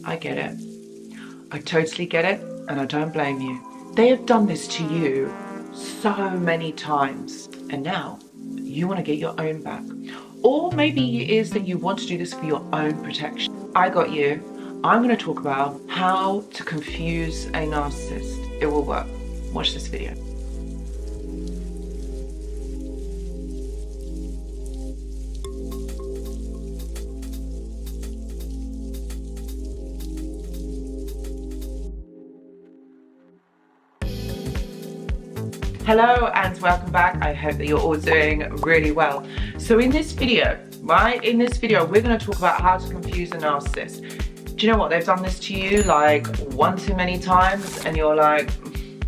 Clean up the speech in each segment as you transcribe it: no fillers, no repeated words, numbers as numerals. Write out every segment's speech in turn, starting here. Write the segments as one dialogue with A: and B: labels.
A: I get it. I totally get it, and I don't blame you. They have done this to you so many times, and now you want to get your own back. Or maybe it is that you want to do this for your own protection. I got you. I'm going to talk about how to confuse a narcissist. It will work. Watch this video. Hello and welcome back. I hope that you're all doing really well. So in this video, we're going to talk about how to confuse a narcissist. Do you know what? They've done this to you like one too many times and you're like,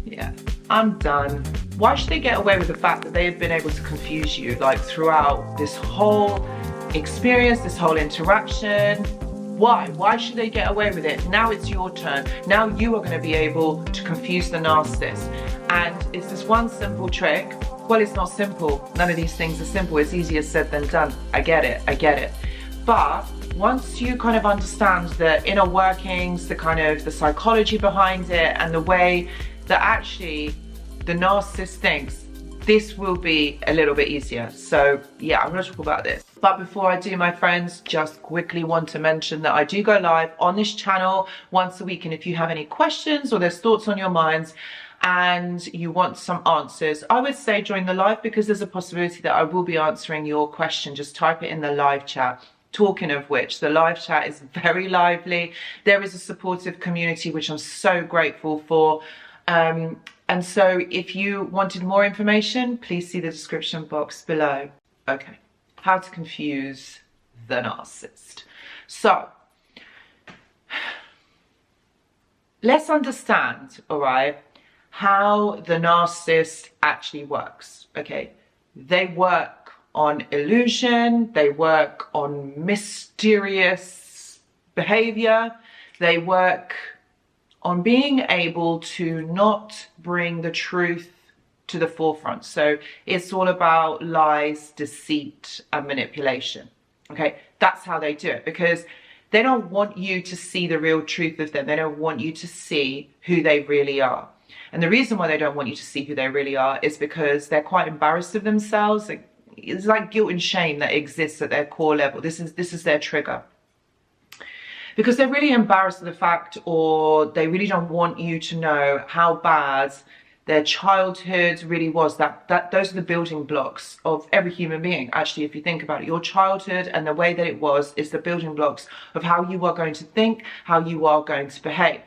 A: yeah, I'm done. Why should they get away with the fact that they have been able to confuse you like throughout this whole experience, this whole interaction? Why? Why should they get away with it? Now it's your turn. Now you are going to be able to confuse the narcissist. And it's this one simple trick. Well, it's not simple. None of these things are simple. It's easier said than done. I get it. But once you kind of understand the inner workings, the psychology behind it, and the way that actually the narcissist thinks, this will be a little bit easier. So yeah, I'm going to talk about this. But before I do, my friends, just quickly want to mention that I do go live on this channel once a week. And if you have any questions or there's thoughts on your minds and you want some answers, I would say join the live, because there's a possibility that I will be answering your question. Just type it in the live chat. Talking of which, the live chat is very lively. There is a supportive community, which I'm so grateful for. And so if you wanted more information, please see the description box below. Okay, how to confuse the narcissist. So let's understand, all right, how the narcissist actually works. Okay, they work on illusion, they work on mysterious behavior, they work on being able to not bring the truth to the forefront. So it's all about lies, deceit, and manipulation. Okay, that's how they do it, because they don't want you to see the real truth of them. They don't want you to see who they really are. And the reason why they don't want you to see who they really are is because they're quite embarrassed of themselves. It's like guilt and shame that exists at their core level. This is their trigger. Because they're really embarrassed of the fact, or they really don't want you to know how bad their childhood really was. That those are the building blocks of every human being. Actually, if you think about it, your childhood and the way that it was is the building blocks of how you are going to think, how you are going to behave.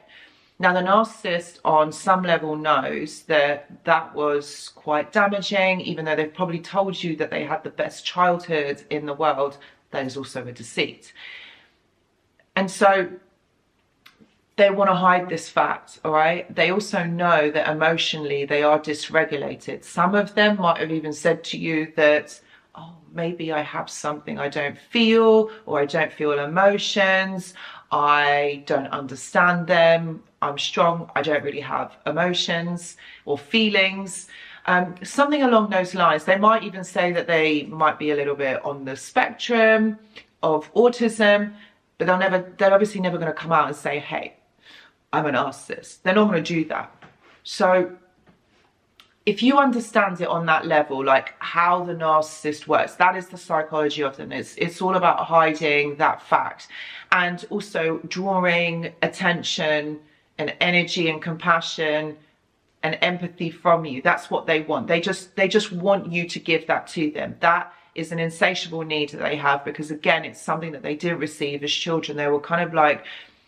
A: Now, the narcissist on some level knows that that was quite damaging, even though they've probably told you that they had the best childhood in the world. That is also a deceit. And so they want to hide this fact, all right? They also know that emotionally they are dysregulated. Some of them might have even said to you that, oh, maybe I have something I don't feel, or I don't feel emotions, I don't understand them, I'm strong, I don't really have emotions or feelings. Something along those lines. They might even say that they might be a little bit on the spectrum of autism, but they're obviously never going to come out and say, hey, I'm a narcissist. They're not going to do that. So if you understand it on that level, like how the narcissist works, that is the psychology of them. It's all about hiding that fact, and also drawing attention and energy and compassion and empathy from you. That's what they want. They just want you to give that to them. That is an insatiable need that they have, because again, it's something that they didn't receive as children. They were kind of like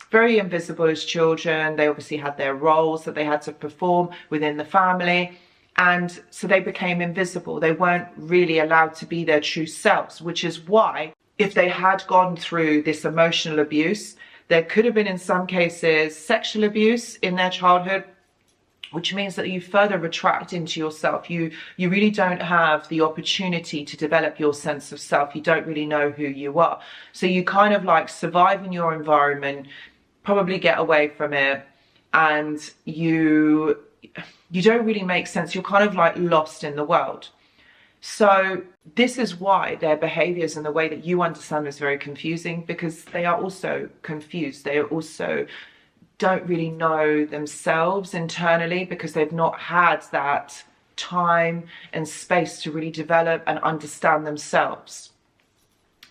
A: very invisible as children. They obviously had their roles that they had to perform within the family, and so they became invisible. They weren't really allowed to be their true selves, which is why if they had gone through this emotional abuse, there could have been in some cases sexual abuse in their childhood, which means that you further retract into yourself. You really don't have the opportunity to develop your sense of self. You don't really know who you are. So you kind of like survive in your environment, probably get away from it, and you don't really make sense. You're kind of like lost in the world. So this is why their behaviors and the way that you understand is very confusing, because they are also confused. They also don't really know themselves internally, because they've not had that time and space to really develop and understand themselves.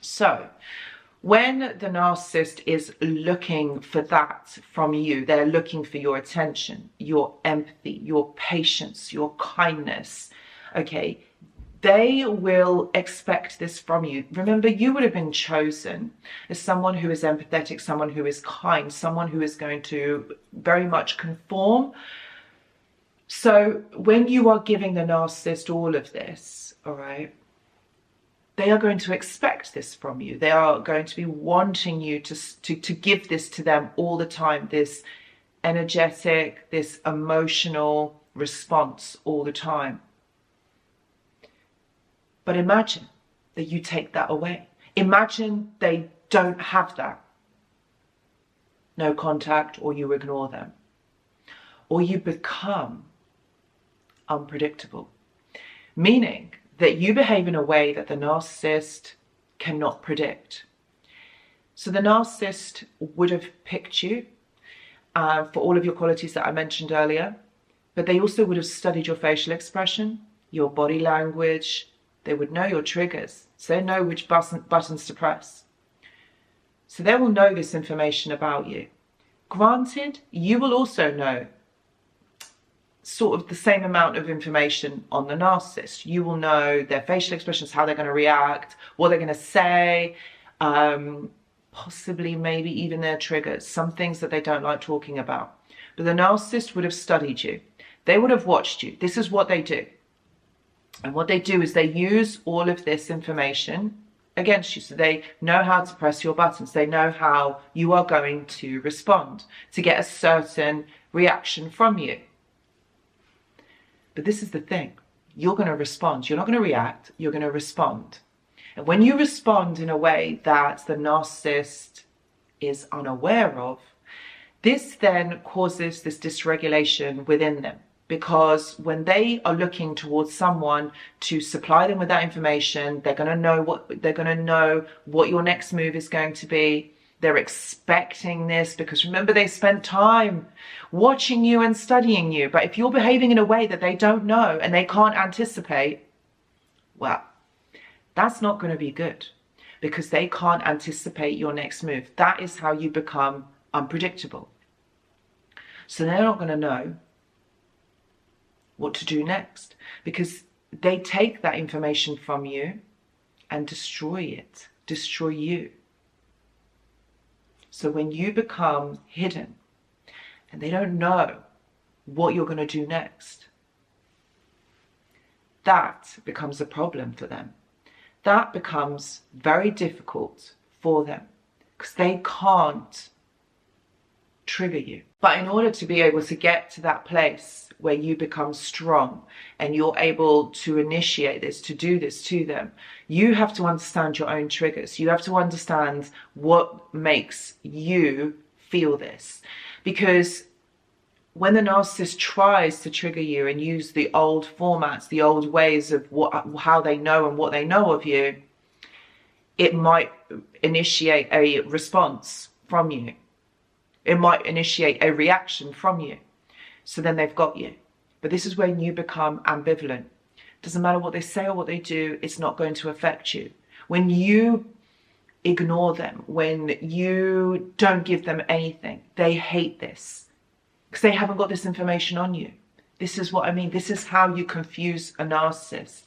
A: So when the narcissist is looking for that from you, they're looking for your attention, your empathy, your patience, your kindness, okay? They will expect this from you. Remember, you would have been chosen as someone who is empathetic, someone who is kind, someone who is going to very much conform. So when you are giving the narcissist all of this, all right, they are going to expect this from you. They are going to be wanting you to give this to them all the time, this energetic, this emotional response all the time. But imagine that you take that away. Imagine they don't have that. No contact, or you ignore them. Or you become unpredictable. Meaning that you behave in a way that the narcissist cannot predict. So the narcissist would have picked you for all of your qualities that I mentioned earlier, but they also would have studied your facial expression, your body language. They would know your triggers, so they know which buttons to press. So they will know this information about you. Granted, you will also know sort of the same amount of information on the narcissist. You will know their facial expressions, how they're going to react, what they're going to say, possibly maybe even their triggers, some things that they don't like talking about. But the narcissist would have studied you. They would have watched you. This is what they do. And what they do is they use all of this information against you. So they know how to press your buttons. They know how you are going to respond to get a certain reaction from you. But this is the thing. You're going to respond. You're not going to react. You're going to respond. And when you respond in a way that the narcissist is unaware of, this then causes this dysregulation within them. Because when they are looking towards someone to supply them with that information, they're going to know what your next move is going to be. They're expecting this because remember, they spent time watching you and studying you. But if you're behaving in a way that they don't know and they can't anticipate, well, that's not going to be good, because they can't anticipate your next move. That is how you become unpredictable. So they're not going to know what to do next, because they take that information from you and destroy it, destroy you. So when you become hidden and they don't know what you're going to do next, that becomes a problem for them. That becomes very difficult for them because they can't trigger you. But in order to be able to get to that place where you become strong and you're able to initiate this, to do this to them, you have to understand your own triggers. You have to understand what makes you feel this. Because when the narcissist tries to trigger you and use the old formats, the old ways of how they know and what they know of you, it might initiate a response from you. It might initiate a reaction from you. So then they've got you. But this is when you become ambivalent. Doesn't matter what they say or what they do, it's not going to affect you. When you ignore them, when you don't give them anything, they hate this because they haven't got this information on you. This is what I mean. This is how you confuse a narcissist.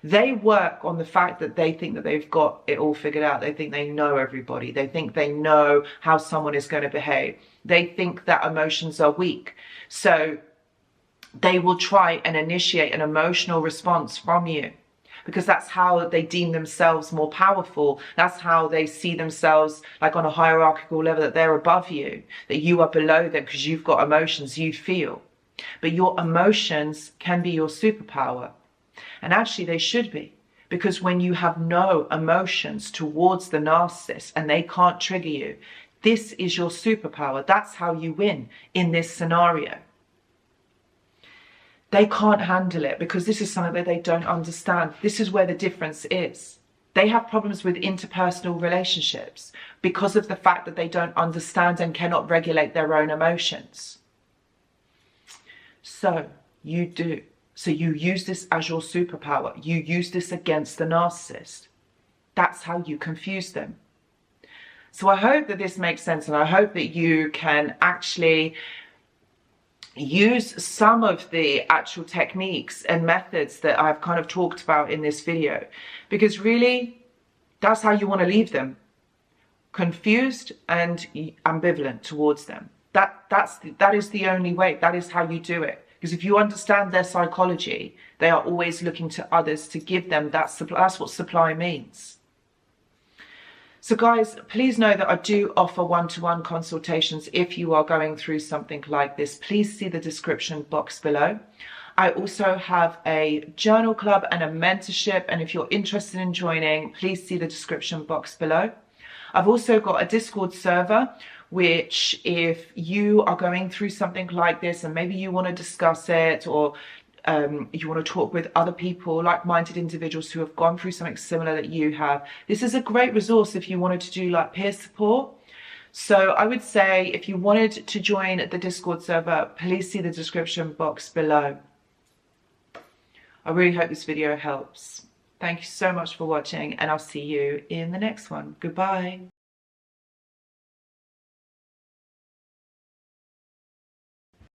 A: They work on the fact that they think that they've got it all figured out. They think they know everybody. They think they know how someone is going to behave. They think that emotions are weak. So they will try and initiate an emotional response from you because that's how they deem themselves more powerful. That's how they see themselves like on a hierarchical level, that they're above you, that you are below them because you've got emotions you feel. But your emotions can be your superpower. And actually they should be, because when you have no emotions towards the narcissist and they can't trigger you, this is your superpower. That's how you win in this scenario. They can't handle it because this is something that they don't understand. This is where the difference is. They have problems with interpersonal relationships because of the fact that they don't understand and cannot regulate their own emotions. So you do. So you use this as your superpower. You use this against the narcissist. That's how you confuse them. So I hope that this makes sense, and I hope that you can actually use some of the actual techniques and methods that I've kind of talked about in this video, because really that's how you want to leave them, confused and ambivalent towards them. That is the only way. That is how you do it. Because if you understand their psychology, they are always looking to others to give them that supply. That's what supply means. So guys, please know that I do offer one-to-one consultations if you are going through something like this. Please see the description box below. I also have a journal club and a mentorship, and if you're interested in joining, please see the description box below. I've also got a Discord server, which if you are going through something like this and maybe you want to discuss it, or you want to talk with other people, like-minded individuals who have gone through something similar that you have, this is a great resource if you wanted to do like peer support. So I would say if you wanted to join the Discord server, please see the description box below. I really hope this video helps. Thank you so much for watching, and I'll see you in the next one. Goodbye.